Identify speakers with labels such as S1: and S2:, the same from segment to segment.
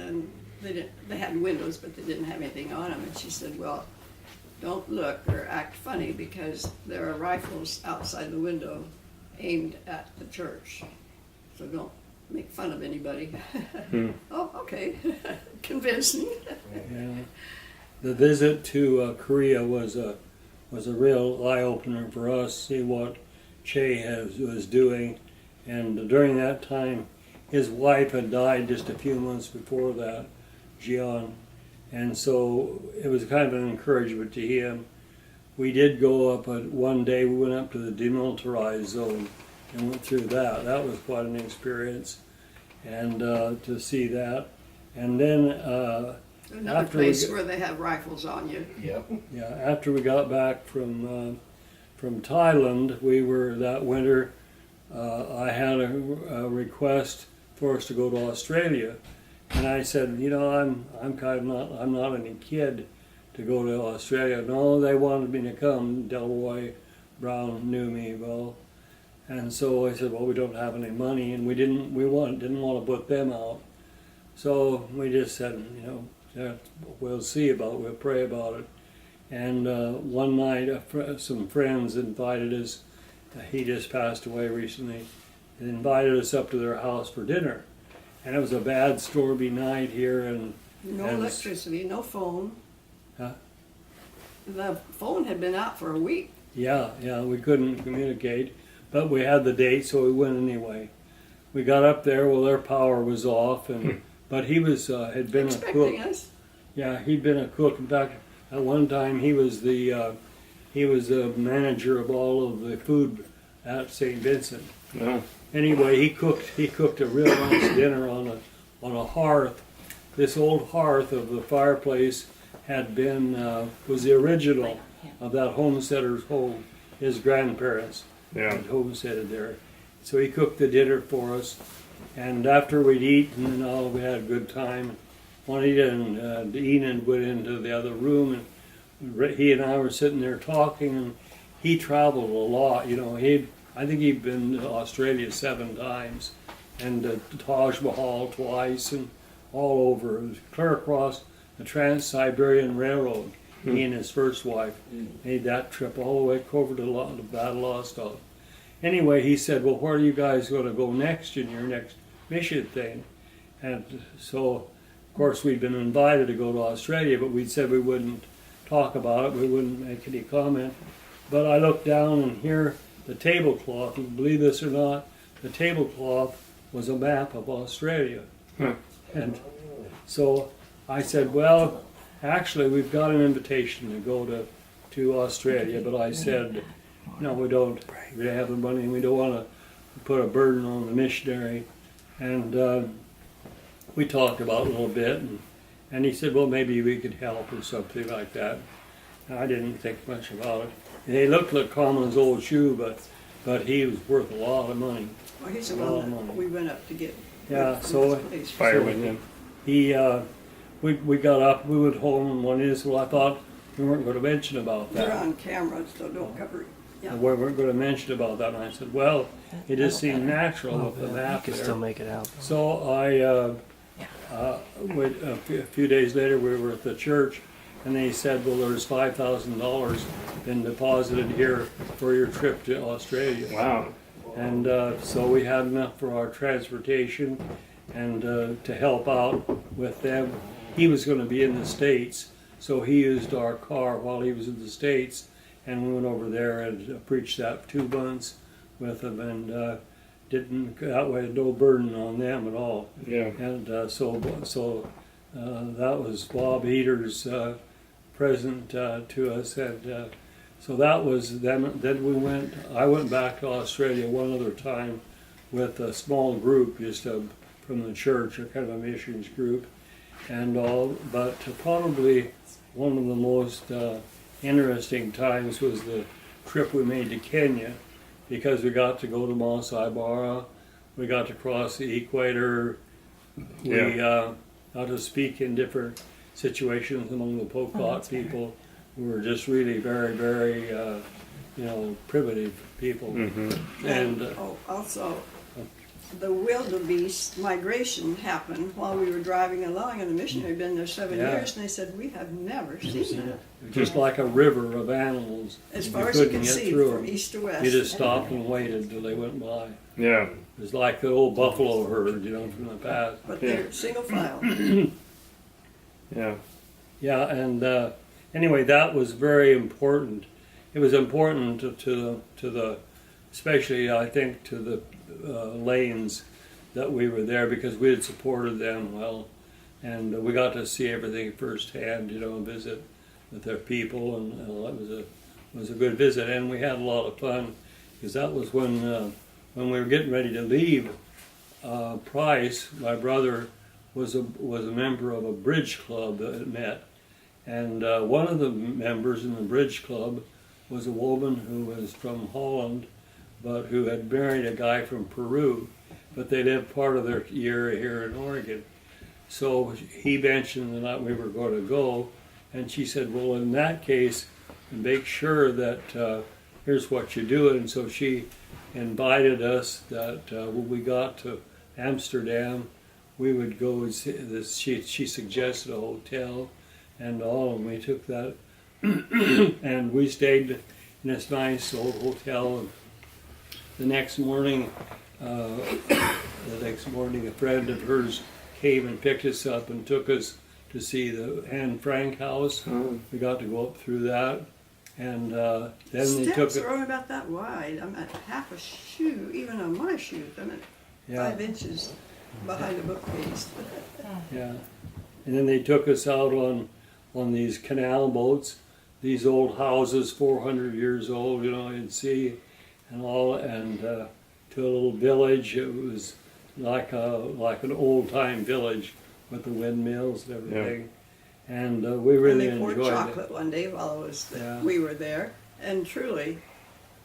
S1: and they had windows, but they didn't have anything on them. And she said, well, don't look or act funny because there are rifles outside the window aimed at the church. So don't make fun of anybody. Oh, okay. Convincing.
S2: Yeah. The visit to Korea was a real eye-opener for us, see what Che was doing. And during that time, his wife had died just a few months before that, Jian. And so it was kind of an encouragement to him. We did go up, one day we went up to the demilitarized zone and went through that. That was quite an experience, and to see that. And then
S1: another place where they have rifles on you.
S3: Yep.
S2: yeah, after we got back from Thailand, we were that winter. I had a request for us to go to Australia, and I said, you know, I'm not any kid to go to Australia. No, they wanted me to come. Delroy Brown knew me well, and so I said, well, we don't have any money, and didn't want to put them out. So we just said, you know, yeah, we'll pray about it. And one night, some friends invited us. He just passed away recently. They invited us up to their house for dinner, and it was a bad, stormy night here, and
S1: no electricity, no phone.
S2: Huh?
S1: The phone had been out for a week.
S2: Yeah, we couldn't communicate, but we had the date, so we went anyway. We got up there, well, their power was off, and but he was had been
S1: Expecting
S2: a cook.
S1: us.
S2: Yeah, he'd been a cook. In fact, at one time he was the manager of all of the food at St. Vincent.
S3: Yeah.
S2: Anyway, he cooked a real nice dinner on a hearth. This old hearth of the fireplace had been was the original of that homesteader's home. His grandparents had homesteaded there. So he cooked the dinner for us, and after we'd eaten and all, we had a good time. Juanita and Enid went into the other room, and he and I were sitting there talking, and he traveled a lot. You know, I think he'd been to Australia 7 times, and to Taj Mahal twice, and all over. It was clear across the Trans-Siberian Railroad. He and his first wife made that trip all the way over to the Battle of Lostock. Anyway, he said, well, where are you guys going to go next in your next mission thing? And so, of course, we'd been invited to go to Australia, but we'd said we wouldn't talk about it. We wouldn't make any comment. But I looked down, and here, the tablecloth, and believe this or not, the tablecloth was a map of Australia. And so I said, well, actually, we've got an invitation to go to Australia, but I said, no, we don't really have the money, and we don't want to put a burden on the missionary. And we talked about it a little bit, and he said, well, maybe we could help or something like that. And I didn't think much about it. He looked like Coleman's old shoe, but he was worth a lot of money.
S1: Well, he's the one that we went up to get.
S2: Yeah, so
S3: Fire with him.
S2: We got up, we went home, and one is, well, I thought we weren't going to mention about that.
S1: They're on camera, so don't cover it. Yeah.
S2: We weren't going to mention about that, and I said, well, it just seemed natural with the map
S4: You can
S2: there.
S4: still make it out.
S2: So a few days later, we were at the church, and they said, well, there's $5,000 been deposited here for your trip to Australia.
S3: Wow.
S2: And so we had enough for our transportation and to help out with them. He was going to be in the States, so he used our car while he was in the States, and we went over there and preached that 2 months with them, and that way no burden on them at all.
S3: Yeah.
S2: And so that was Bob Heater's present to us, and so that was then. Then I went back to Australia one other time with a small group, just from the church, a kind of a missions group, and all. But probably one of the most interesting times was the trip we made to Kenya, because we got to go to Masai Mara, we got to cross the equator, we got to speak in different situations among the Pokot people, who were just really very, very, primitive people.
S3: Mm-hmm.
S2: And
S1: also, the wildebeest migration happened while we were driving along, and the missionary had been there 7
S2: Yeah.
S1: years, and they said, we have never seen that.
S2: Just like a river of animals.
S1: As
S2: You
S1: far as you
S2: couldn't
S1: could
S2: get
S1: see
S2: through
S1: from
S2: 'em.
S1: east to west.
S2: You just stopped and waited till they went by.
S3: Yeah.
S2: It was like the old buffalo herd, you know, from the past.
S1: But they're single file.
S3: Yeah.
S2: Yeah, and anyway, that was very important. It was important to the, especially I think to the Lanes that we were there because we had supported them well, and we got to see everything firsthand, you know, and visit with their people, and it was a good visit, and we had a lot of fun because that was when we were getting ready to leave. Price, my brother, was a member of a bridge club that had met, and one of the members in the bridge club was a woman who was from Holland, but who had married a guy from Peru, but they lived part of their year here in Oregon. So he mentioned that we were going to go, and she said, well, in that case, make sure that here's what you do. And so she invited us that when we got to Amsterdam, we would go and see this. She suggested a hotel and all, and we took that, and we stayed in this nice old hotel. And the next morning, a friend of hers came and picked us up and took us to see the Anne Frank house. We got to go up through that, and then they took
S1: Steps
S2: it.
S1: are only about that wide. I'm at half a shoe, even on my shoes. I'm at
S2: Yeah.
S1: 5 inches behind the bookcase.
S2: Yeah, and then they took us out on these canal boats, these old houses, 400 years old, you know, you'd see, and all, and to a little village. It was like an old time village with the windmills and everything, and we really
S1: and they poured
S2: enjoyed
S1: chocolate one day while
S2: Yeah.
S1: we were there, and truly,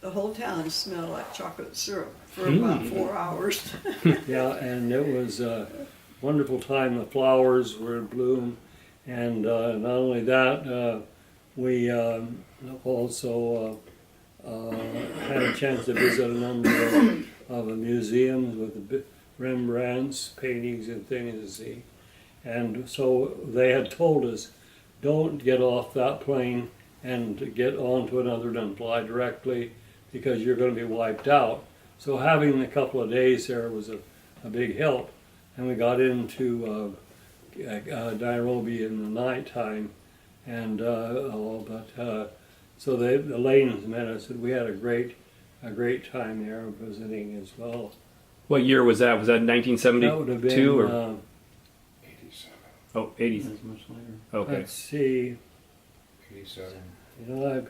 S1: the whole town smelled like chocolate syrup for about 4 hours.
S2: it. Yeah, and it was a wonderful time. The flowers were in bloom, and not only that, we also had a chance to visit a number of the museums with the Rembrandt's paintings and things to see. And so they had told us, don't get off that plane and get onto another and fly directly because you're going to be wiped out. So having a couple of days there was a big help. And we got into Nairobi in the nighttime, and so the Lanes met us, and we had a great time there visiting as well.
S3: What year was that? Was that 1972
S2: That would have been
S3: or
S4: 87.
S3: oh 80?
S2: that's much later.
S3: Okay.
S2: Let's see.
S4: 87.
S2: You know,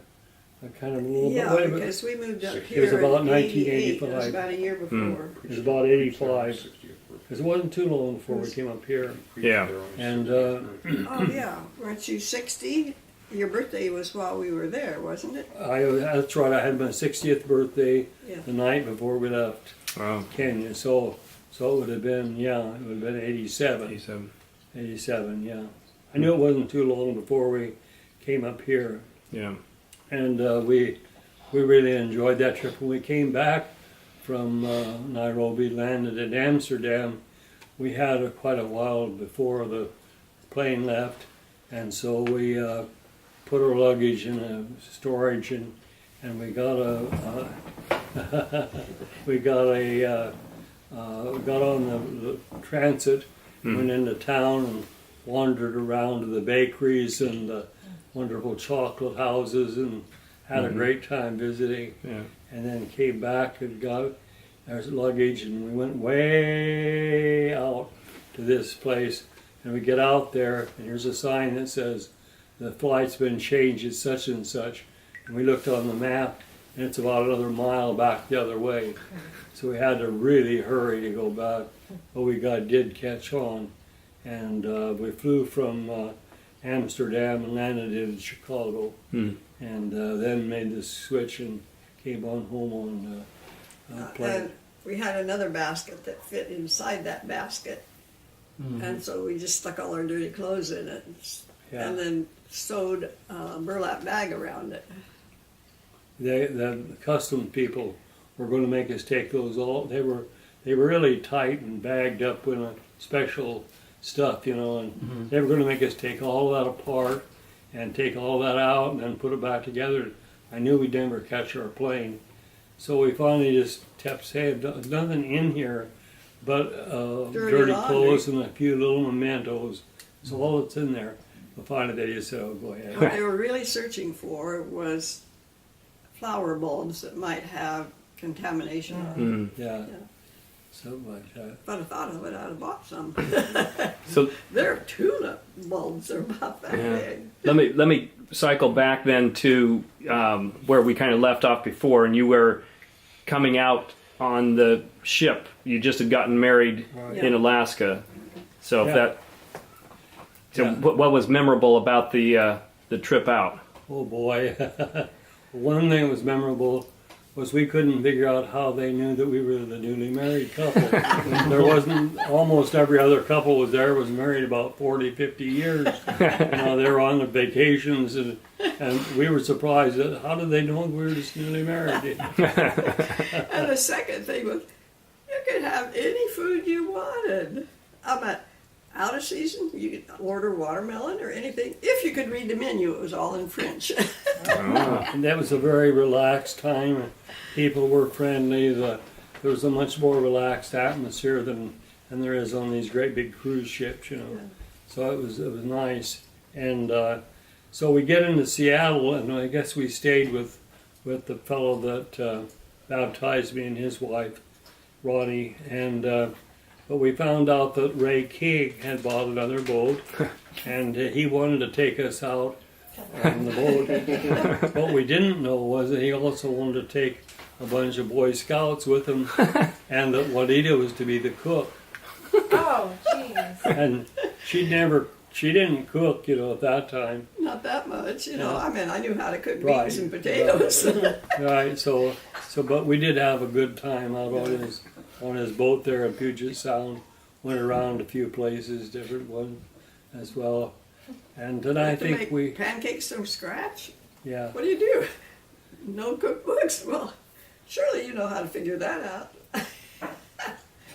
S2: I kind of a little
S1: Yeah,
S2: bit. Wait a minute.
S1: because we moved up
S4: It was
S1: here
S2: about
S1: in 88. It
S2: 1985.
S1: was about a year before.
S2: It was about 85.
S4: 60th
S2: Because it wasn't too long before we came up here.
S3: Yeah.
S2: And
S1: Oh yeah, weren't you 60? Your birthday was while we were there, wasn't it?
S2: that's right. I had my 60th birthday
S1: Yeah.
S2: the night before we left
S3: Wow.
S2: Kenya. So it would have been, it would have been 87.
S3: 87.
S2: 87, yeah. I knew it wasn't too long before we came up here.
S3: Yeah.
S2: And we really enjoyed that trip. When we came back from Nairobi, landed in Amsterdam, we had quite a while before the plane left, and so we put our luggage in a storage, and we got got on the transit, went into town and wandered around to the bakeries and the wonderful chocolate houses, and had a great time visiting.
S3: Yeah.
S2: And then came back and got our luggage, and we went way out to this place. And we get out there, and here's a sign that says, the flight's been changed, it's such and such. And we looked on the map, and it's about another mile back the other way. So we had to really hurry to go back, but we did catch on. And we flew from Amsterdam and landed in Chicago, and then made the switch and came on home on plane.
S1: And we had another basket that fit inside that basket, and so we just stuck all our dirty clothes in it,
S2: Yeah.
S1: and then sewed a burlap bag around it.
S2: The custom people were going to make us take those all. They they were really tight and bagged up in a special stuff, you know, and they were going to make us take all that apart and take all that out and then put it back together. I knew we'd never catch our plane. So we finally just kept saying, there's nothing in here but dirty
S1: laundry.
S2: clothes and a few little mementos. So all that's in there. But finally they just said, oh, go ahead.
S1: What they were really searching for was flower bulbs that might have contamination on them.
S2: Yeah.
S1: Yeah.
S2: Something like that.
S1: If I'd have thought of it, I'd have bought some.
S3: So
S1: Their tulip bulbs are about that
S3: Yeah.
S1: big.
S3: let me cycle back then to where we kind of left off before, and you were coming out on the ship. You just had gotten married
S2: Right.
S3: in Alaska. So
S2: Yeah.
S3: that. So
S2: Yeah.
S3: what was memorable about the trip out?
S2: Oh boy. One thing that was memorable was we couldn't figure out how they knew that we were the newly married couple. There wasn't, almost every other couple was married about 40, 50 years. You know, they were on the vacations and we were surprised that how did they know we were just newly married?
S1: And the second thing was, you could have any food you wanted. I'm out of season, you could order watermelon or anything. If you could read the menu, it was all in French.
S2: And that was a very relaxed time. People were friendly. There was a much more relaxed atmosphere than there is on these great big cruise ships, you know.
S1: Yeah.
S2: So it was nice. And so we get into Seattle, and I guess we stayed with the fellow that baptized me and his wife, Ronnie. And but we found out that Ray King had bought another boat, and he wanted to take us out on the boat. What we didn't know was that he also wanted to take a bunch of Boy Scouts with him, and that Juanita was to be the cook.
S5: Oh, jeez.
S2: And she didn't cook, you know, at that time.
S1: Not that much, you know.
S2: Yeah.
S1: I mean, I knew how to cook
S2: Right.
S1: beans and potatoes.
S2: Right, so but we did have a good time out on his boat there in Puget Sound. Went around a few places, different ones as well. And then I
S1: To
S2: think
S1: make
S2: we,
S1: pancakes from scratch?
S2: yeah.
S1: What do you do? No cookbooks? Well, surely you know how to figure that out.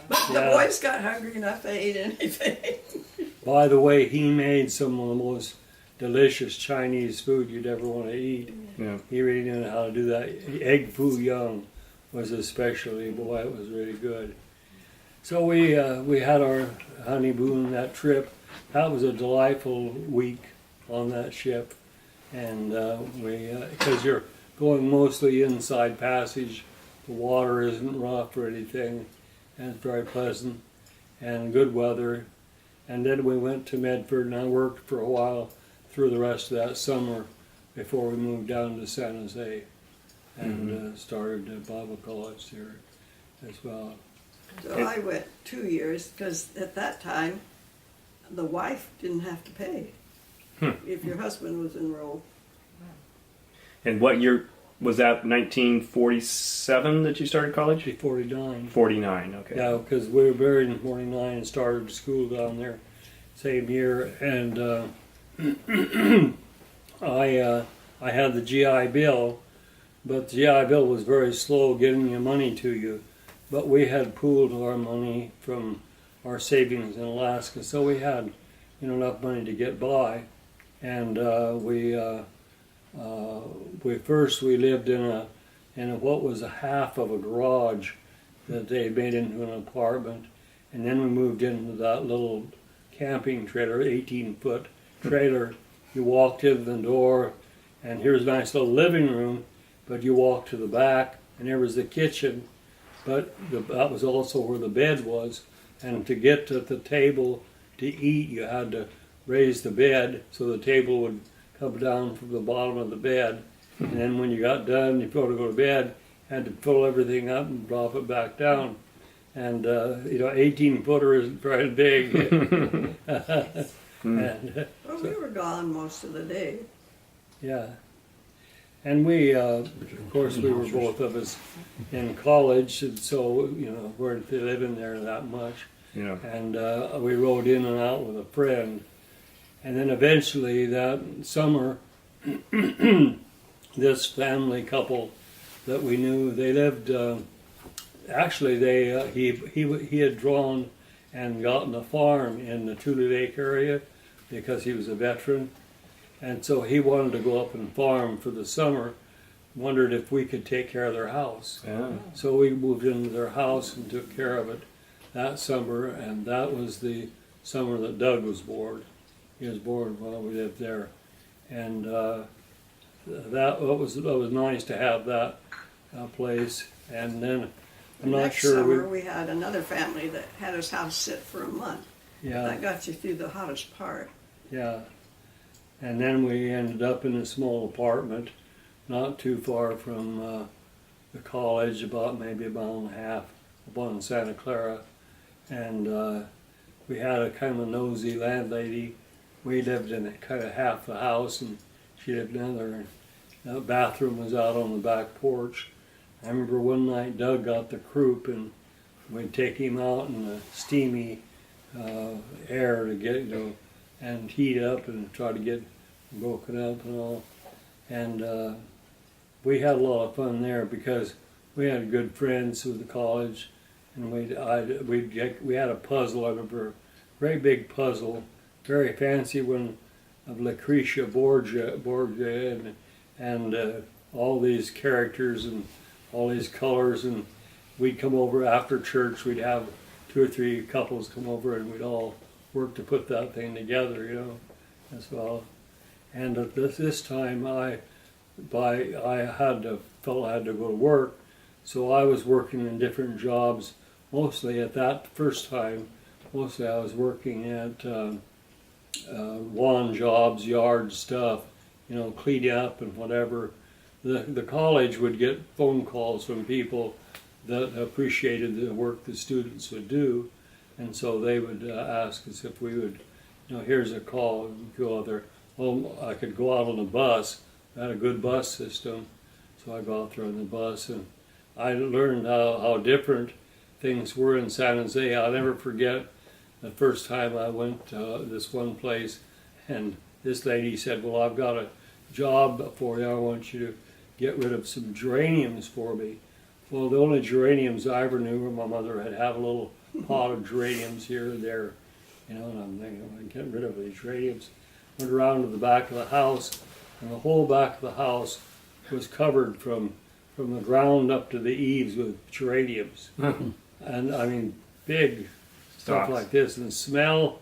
S1: But the
S2: Yeah.
S1: boys got hungry enough they ate anything.
S2: By the way, he made some of the most delicious Chinese food you'd ever want to eat.
S3: Yeah.
S2: He really knew how to do that. Egg foo young was his specialty. Boy, it was really good. So we had our honeymoon, that trip. That was a delightful week on that ship, and because you're going mostly inside passage, the water isn't rough or anything, and it's very pleasant and good weather. And then we went to Medford, and I worked for a while through the rest of that summer before we moved down to San Jose and started Bible college there as well.
S1: So I went 2 years because at that time the wife didn't have to pay if your husband was enrolled.
S3: And what year was that? 1947 that you started college?
S2: 49.
S3: 49. Okay.
S2: Yeah, because we were married in 49 and started school down there same year. And I had the GI Bill, but the GI Bill was very slow getting the money to you. But we had pooled our money from our savings in Alaska, so we had enough money to get by. And we lived in a what was a half of a garage that they made into an apartment, and then we moved into that little camping trailer, 18-foot trailer. You walked in the door, and here's a nice little living room, but you walked to the back, and there was the kitchen, but that was also where the bed was, and to get to the table to eat, you had to raise the bed so the table would come down from the bottom of the bed, and then when you got done, if you wanted to go to bed, you had to fill everything up and drop it back down. And 18-footer isn't very big. And,
S1: Well, we were gone most of the day.
S2: yeah. And we, of course, we were both of us in college, and so, weren't living there that much.
S3: Yeah.
S2: And we rode in and out with a friend. And then eventually that summer, this family couple that we knew, they lived actually, he had drawn and gotten a farm in the Tule Lake area because he was a veteran, and so he wanted to go up and farm for the summer. Wondered if we could take care of their house.
S3: Yeah.
S2: So we moved into their house and took care of it that summer, and that was the summer that Doug was born. He was born while we lived there, and that was nice to have that place. And then I'm not
S1: Next
S2: sure.
S1: summer, we had another family that had his house sit for a month.
S2: Yeah,
S1: That got you through the hottest part.
S2: yeah. And then we ended up in a small apartment, not too far from the college, maybe a mile and a half up on Santa Clara. And we had a kind of nosy landlady. We lived in kind of half the house, and she lived in another. The bathroom was out on the back porch. I remember one night Doug got the croup, and we'd take him out in the steamy air to get, and heat up and try to get broken up and all. And we had a lot of fun there because we had good friends with the college, and we had a puzzle. I remember a very big puzzle, very fancy one of Lucretia Borgia and all these characters and all these colors. And we'd come over after church. We'd have 2 or 3 couples come over, and we'd all work to put that thing together, as well. And at this time, felt I had to go to work, so I was working in different jobs. Mostly at that first time, I was working at lawn jobs, yard stuff, clean up and whatever. The college would get phone calls from people that appreciated the work the students would do, and so they would ask us if we would, here's a call, and go out there. Well, I could go out on a bus. I had a good bus system, so I go out there on the bus, and I learned how different things were in San Jose. I'll never forget the first time I went to this one place, and this lady said, well, I've got a job for you. I want you to get rid of some geraniums for me. Well, the only geraniums I ever knew were my mother had a little pot of geraniums here and there, and I'm thinking, I'm getting rid of these geraniums. Went around to the back of the house, and the whole back of the house was covered from the ground up to the eaves with geraniums. And I mean, big stuff
S3: Stalks.
S2: like this, and smell.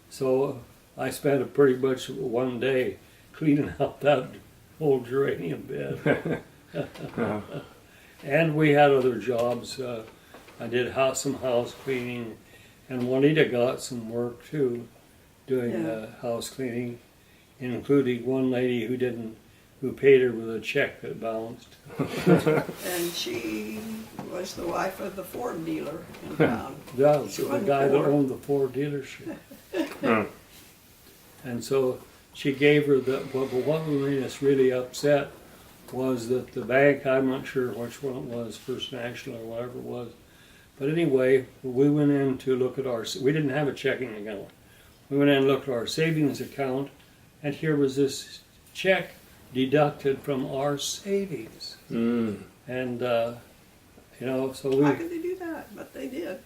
S2: So I spent pretty much one day cleaning out that whole geranium bed. And we had other jobs. I did some house cleaning, and Juanita got some work too, doing house cleaning, including one lady who paid her with a check that bounced.
S1: And she was the wife of the Ford dealer in town.
S2: Yeah,
S1: She
S2: the
S1: wasn't
S2: guy that
S1: poor.
S2: owned the Ford dealership.
S3: Huh.
S2: And so she gave her but what made us really upset was that the bank, I'm not sure which one it was, First National or whatever it was, but anyway, we went in to look at we didn't have a checking account. We went in and looked at our savings account, and here was this check deducted from our savings.
S3: Mm.
S2: And, so
S1: How could they do that? But they did.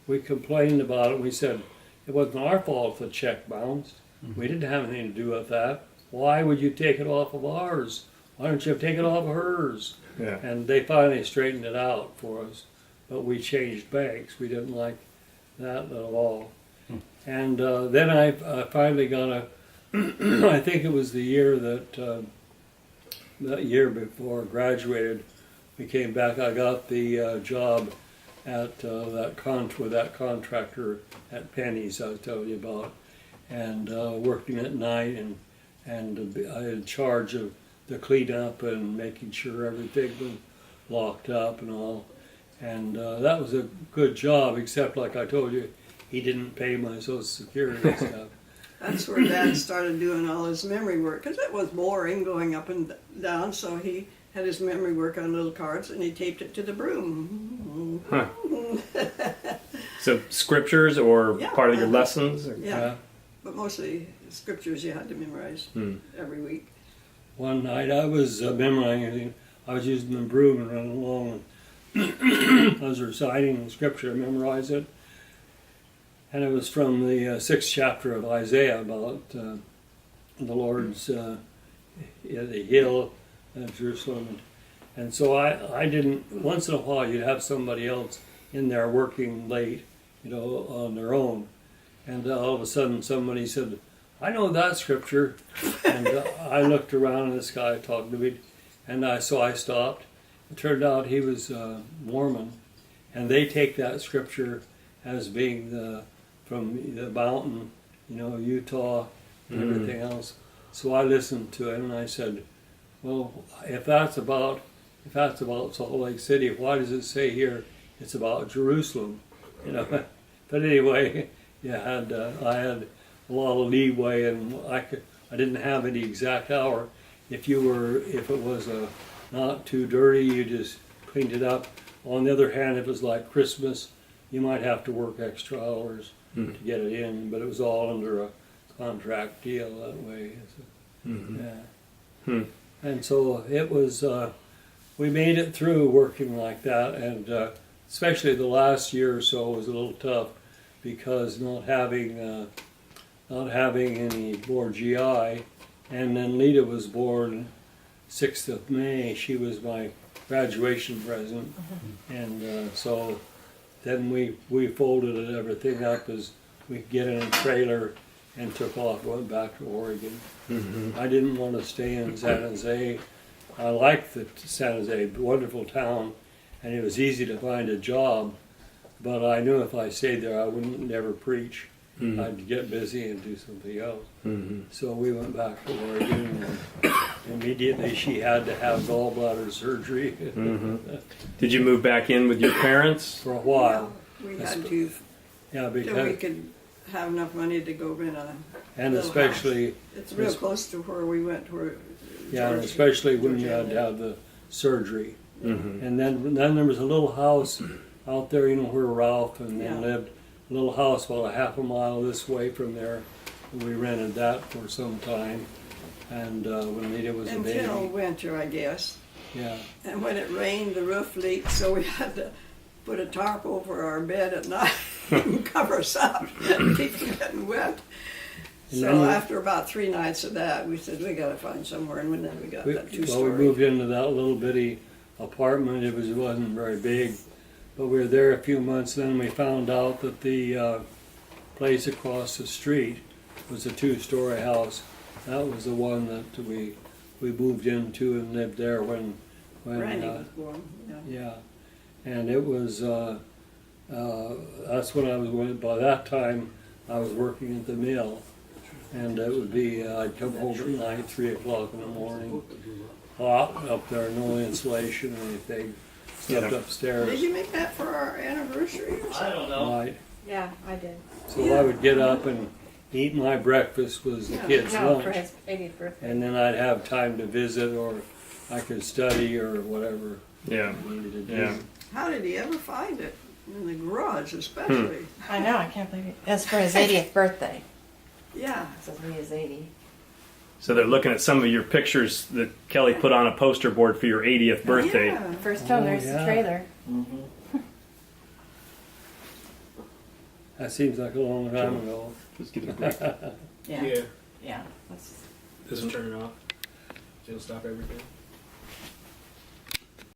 S2: we complained about it. We said it wasn't our fault if the check bounced. We didn't have anything to do with that. Why would you take it off of ours? Why don't you take it off of hers?
S3: Yeah.
S2: And they finally straightened it out for us. But we changed banks. We didn't like that at all. And then I finally got I think it was the year that year before I graduated, we came back. I got the job at with that contractor at Penny's I was telling you about, and working at night and I in charge of the cleanup and making sure everything was locked up and all. And that was a good job, except like I told you, he didn't pay my Social Security and stuff.
S1: That's where Dad started doing all his memory work, because it was boring going up and down, so he had his memory work on little cards and he taped it to the broom.
S3: Huh. So scriptures or
S1: Yeah.
S3: part of your lessons? Or?
S1: Yeah, but mostly scriptures you had to memorize every week.
S2: One night I was memorizing, I was using the broom and running along, and I was reciting the scripture, I memorized it. And it was from the 6th chapter of Isaiah about the Lord's the hill of Jerusalem. And so I didn't, once in a while you'd have somebody else in there working late, on their own. And all of a sudden somebody said, I know that scripture. And I looked around and this guy talking to me. And so I stopped. It turned out he was Mormon. And they take that scripture as being from the mountain, Utah and everything else. So I listened to it and I said, well, if that's about Salt Lake City, why does it say here it's about Jerusalem? But anyway, I had a lot of leeway, and I didn't have any exact hour. If it was not too dirty, you just cleaned it up. On the other hand, if it was like Christmas, you might have to work extra hours to get it in, but it was all under a contract deal that way. So, yeah. And so it was, we made it through working like that, and especially the last year or so was a little tough because not having any more GI, and then Lita was born 6th of May. She was my graduation present, and so then we folded everything up as we could get in a trailer and took off, went back to Oregon. I didn't want to stay in San Jose. I liked San Jose, wonderful town, and it was easy to find a job, but I knew if I stayed there I wouldn't never preach. I'd get busy and do something else. So we went back to Oregon, and immediately she had to have gallbladder surgery.
S3: Did you move back in with your parents?
S2: For a while.
S1: We had to,
S2: Yeah,
S1: till we
S2: because,
S1: could have enough money to go rent a
S2: and
S1: little
S2: especially,
S1: house. It's real close to where we went,
S2: yeah, and
S1: Georgia-
S2: especially when you
S1: Georgia
S2: had to
S1: lived.
S2: have the surgery. And then there was a little house out there, where Ralph and them
S1: Yeah.
S2: lived. A little house about a half a mile this way from there. We rented that for some time, and when Lita was a
S1: Until
S2: baby.
S1: winter, I guess.
S2: Yeah.
S1: And when it rained, the roof leaked, so we had to put a tarp over our bed at night and cover us up and keep from getting wet.
S2: And
S1: So
S2: then
S1: after about 3 nights of that, we said, we gotta find somewhere, and then we got that
S2: we
S1: 2-story.
S2: moved into that little bitty apartment. It wasn't very big, but we were there a few months. Then we found out that the place across the street was a 2-story house. That was the one that we moved into and lived there when
S1: Randy was born,
S2: yeah, and it was that's when I was by that time I was working at the mill, and it would be I'd come home at night, 3 o'clock in the morning, hot up there, no insulation or anything, slept upstairs.
S1: Did you make that for our anniversary or something?
S3: I don't know.
S2: Night.
S5: Yeah, I did.
S2: So I would get up and eat my breakfast was the
S1: Yeah.
S2: kids'
S5: No, for
S2: lunch,
S5: his 80th birthday.
S2: and then I'd have time to visit or I could study or whatever
S3: Yeah.
S2: I needed to do.
S3: Yeah.
S1: How did he ever find it? In the garage especially.
S5: I know, I can't believe it. It's for his 80th birthday.
S1: Yeah.
S5: So he is 80.
S3: So they're looking at some of your pictures that Kelly put on a poster board for your 80th birthday.
S1: Yeah.
S5: First time
S2: Oh,
S5: there's
S2: yeah.
S5: the trailer.
S2: That seems like a long time ago.
S3: Just give it a break.
S5: Yeah.
S6: Yeah,
S5: Yeah. That's-
S6: just turn it off. It'll stop everything.